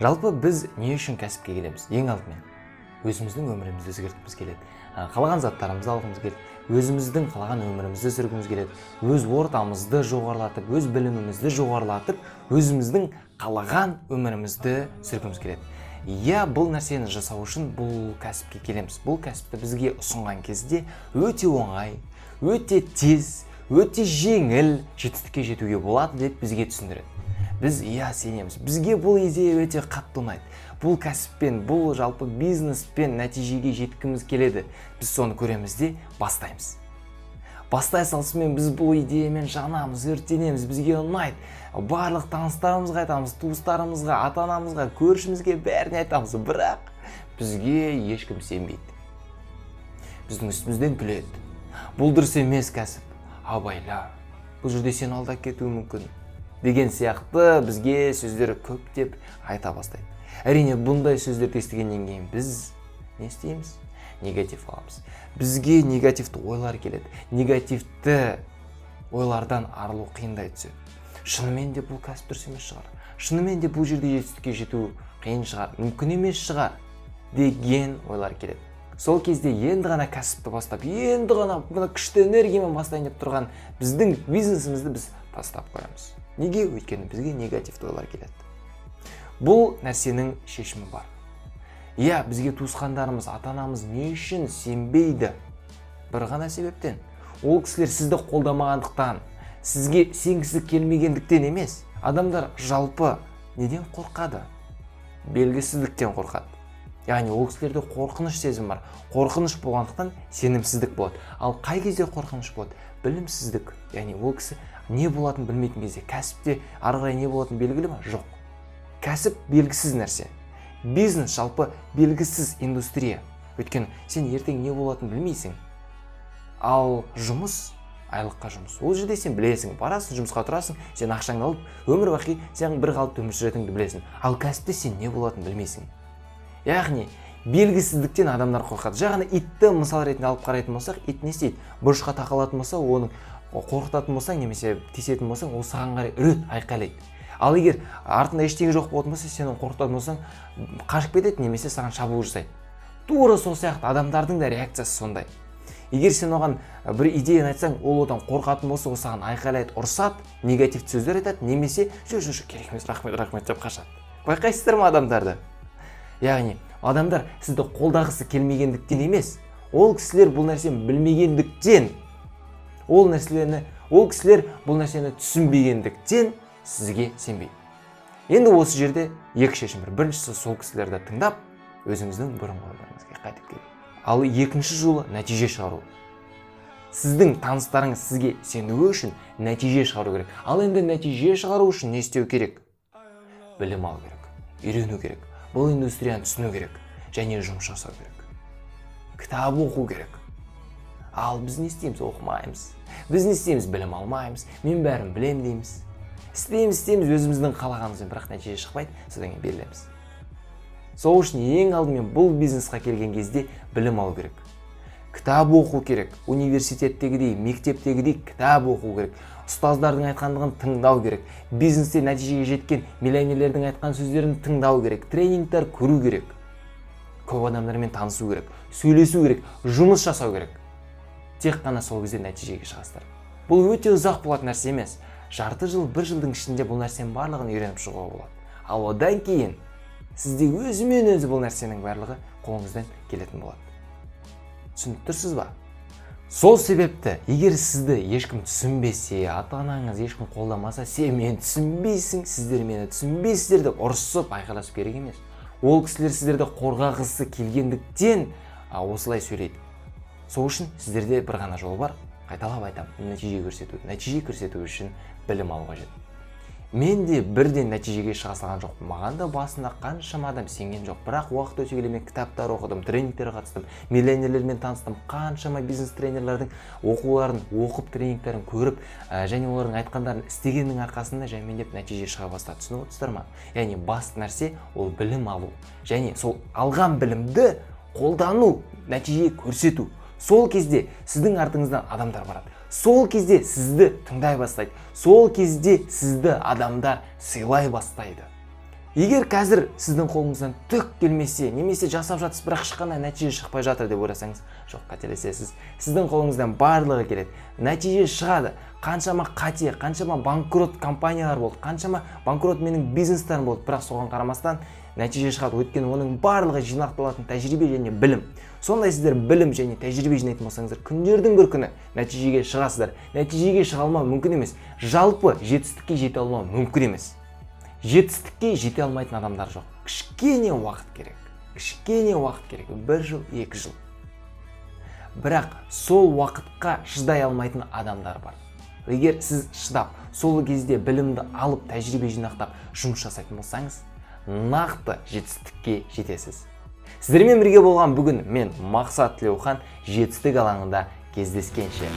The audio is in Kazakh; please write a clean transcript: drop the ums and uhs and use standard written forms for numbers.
Жалпы біз не үшін кәсіпке келеміз? Ең алдымен өзіміздің өмірімізді өзгерткіміз келеді. Қалаған заттарымызды алғымыз келеді. Өзіміздің қалаған өмірімізді сүргіміз келеді. Өз ортамызды жоғарылатып, өз білімімізді жоғарылатып, өзіміздің қалаған өмірімізді сүргіміз келеді. Иә, бұл нәрсені жасау үшін бұл кәсіпке келеміз. Бұл кәсіпті бізге ұсынған кезде өте оңай, өте тез, өте жеңіл жетістікке жетуге болады деп бізге түсіндіреді. Біз сенеміз. Бізге бұл идея өте қатты ұнайды. Бұл кәсіппен, бұл жалпы бизнеспен нәтижеге жеткіміз келеді. Біз соны көреміз де бастаймыз. Бастай салысымен біз бұл идеямен жанамыз, өртенеміз, бізге ұнайды. Барлық таныстарымызға айтамыз, туыстарымызға, ата-анамызға, көршімізге бәріне айтамыз. Бірақ бізге ешкім сенбейді. Біздің үстімізден күледі. Бұл дұрыс емес кәсіп. Абайла, бұл жерде сен алдап кетуі мүмкін деген сияқты бізге сөздер көптеп айта бастайды. Әрине, бұндай сөздерді естігеннен кейін біз не істейміз? Негатив аламыз. Бізге негативті ойлар келеді. Негативті ойлардан арылу қиындай түседі. Шынымен де бұл кәсіп дұрыс емес шығар. Шынымен де бұл жерде жетістікке жету қиын шығар, мүмкін емес шығар деген ойлар келеді. Сол кезде енді ғана кәсіпті бастап, енді ғана күшті энергиямен бастайын деп тұрған біздің бизнесімізді біз тастап қоямыз. Неге? Өйткені бізге негативті ойлар келеді. Бұл нәрсенің шешімі бар. Бізге туысқандарымыз, ата-анамыз не үшін сенбейді? Бір ғана себептен. Ол кісілер сізді қолдамағандықтан, сізге сенгісі келмегендіктен емес. Адамдар жалпы неден қорқады? Белгісіздіктен қорқады. Яғни ол кісілерде қорқыныш сезім бар. Қорқыныш болғандықтан сенімсіздік болады. Ал қай кезде қорқыныш болады? Білімсіздік. Яғни ол кісі не болатынын білмейтін кезде. Кәсіпте ары қарай не болатыны белгілі ме? Жоқ. Кәсіп белгісіз нәрсе. Бизнес жалпы белгісіз индустрия. Өйткені сен ертең не болатынын білмейсің. Ал жұмыс айлыққа жұмыс. Ол жерде сен білесің, барасың, жұмысқа тұрасың, сен ақшаңды алып, өмір бақи сен бір қалыпты өмір сүретініңді білесің. Ал кәсіпте сен не болатынын білмейсің. Яғни белгісіздіктен адамдар қорқады. Жаңа итті мысал ретінде алып қарайтын болсақ, ит не істейді? Бұрышқа тақалатын болса, оны қорқытатын болсаң, немесе тиісетін болсаң, ол саған қарай үреді, айқайлайды. Ал егер артында ештеңе жоқ болатын болса, сен оны қорқытатын болсаң, қашып кетеді, немесе саған шабуыл жасайды. Тура сол сияқты адамдардың да реакциясы сондай. Егер сен оған бір идеяны айтсаң, ол одан қорқатын болса, ол саған айқайлайды, ұрсады, негативті сөздер айтады, немесе жоқ, керек емес, рахмет деп қашады. Байқайсыздар ма адамдарды? Яғни, адамдар сізді қолдағысы келмегендіктен емес, ол кісілер бұл нәрсені білмегендіктен, ол кісілер бұл нәрсені түсінбегендіктен сізге сенбейді. Енді осы жерде екі шешім бар. Біріншісі сол кісілерді тыңдап, өзіңіздің бұрынғы өміріңізге қайтып келу. Ал екінші жолы нәтиже шығару. Сіздің таныстарыңыз сізге сенуі үшін нәтиже шығару керек. Ал енді нәтиже шығару үшін не істеу керек? Білім алу керек, үйрену керек. Бұл индустрияны түсіну керек, және жұмыс жасау керек. Кітап оқу керек. Ал біз не істейміз? Оқымаймыз. Біз не істейміз? Білім алмаймыз. Мен бәрін білем дейміз. Істейміз, өзіміздің қалағанымызбен, бірақ нәтиже шықпайды, содан кейін берілеміз. Сол үшін ең алдымен бұл бизнесқа келген кезде білім алу керек. Кітап оқу керек. Университеттегідей, мектептегідей кітап оқу керек. Ұстаздардың айтқандығын тыңдау керек. Бизнесте нәтижеге жеткен миллионерлердің айтқан сөздерін тыңдау керек. Тренингтер көру керек. Көп адамдармен танысу керек. Сөйлесу керек. Жұмыс жасау керек. Тек қана сол кезде нәтижеге шығасыздар. Бұл өте ұзақ болатын нәрсе емес. Жарты жыл, бір жылдың ішінде бұл нәрсенің барлығын үйреніп шығуға болады. Ал одан кейін сізде өзімен өзі бұл нәрсенің барлығы қолыңыздан келетін болады. Түсініп тұрсыз ба? Сол себепті, егер сізді ешкім түсінбесе, ата-анаңыз ешкім қолдамаса, сен мені түсінбейсің, сіздер мені түсінбейсіздер деп ұрысып, айқайласып керек емес. Ол кісілер сіздерді қорғағысы келгендіктен осылай сөйлейді. Сол үшін сіздерде бір ғана жол бар. Қайталап айтамын, нәтиже көрсету үшін білім алу қажет. Мен де бірден нәтижеге шыға салған жоқпын. Маған да басында қаншама адам сенген жоқ. Бірақ уақыт өте келе мен кітаптар оқыдым, тренингтерге қатыстым, миллионерлермен таныстым, қаншама бизнес тренерлердің оқуларын оқып, тренингтерін көріп, және олардың айтқандарын істегеннің арқасында жәймендеп нәтиже шыға бастады. Түсініп отырсыздар ма? Яғни басты нәрсе ол білім алу. Және сол алған білімді қолдану, нәтиже көрсету. Сол кезде сіздің артыңыздан адамдар барады. Сол кезде сізді тыңдай бастайды. Сол кезде сізді адамдар сыйлай бастайды. Егер қазір сіздің қолыңыздан түк келмесе, немесе жасап жатсыз, бірақ ешқандай нәтиже шықпай жатыр деп ойласаңыз, жоқ, қателесесіз. Сіздің қолыңыздан барлығы келеді. Нәтиже шығады. Қаншама қате, қаншама банкрот компаниялар болды, қаншама банкрот менің бизнестарым болды, бірақ соған қарамастан нәтиже шығады. Өйткені оның барлығы жинақталатын тәжірибе және білім. Сондай сіздер білім және тәжірибе жинайтын болсаңыздар, күндердің бір күні нәтижеге шығасыздар. Нәтижеге шыға алмау мүмкін емес. Жалпы жетістікке жете алмау мүмкін емес. Жетістікке жете алмайтын адамдар жоқ. Кішкене уақыт керек. Кішкене уақыт керек. 1 жыл, 2 жыл. Бірақ сол уақытқа шыдай алмайтын адамдар бар. Егер сіз шыдап, сол кезде білімді алып, тәжірибе жинақтап, жұмыс жасайтын болсаңыз, нақты жетістікке жетесіз. Сіздермен бірге болған бүгін мен Мақсат Тілеухан, жетістік алаңында кездескенше.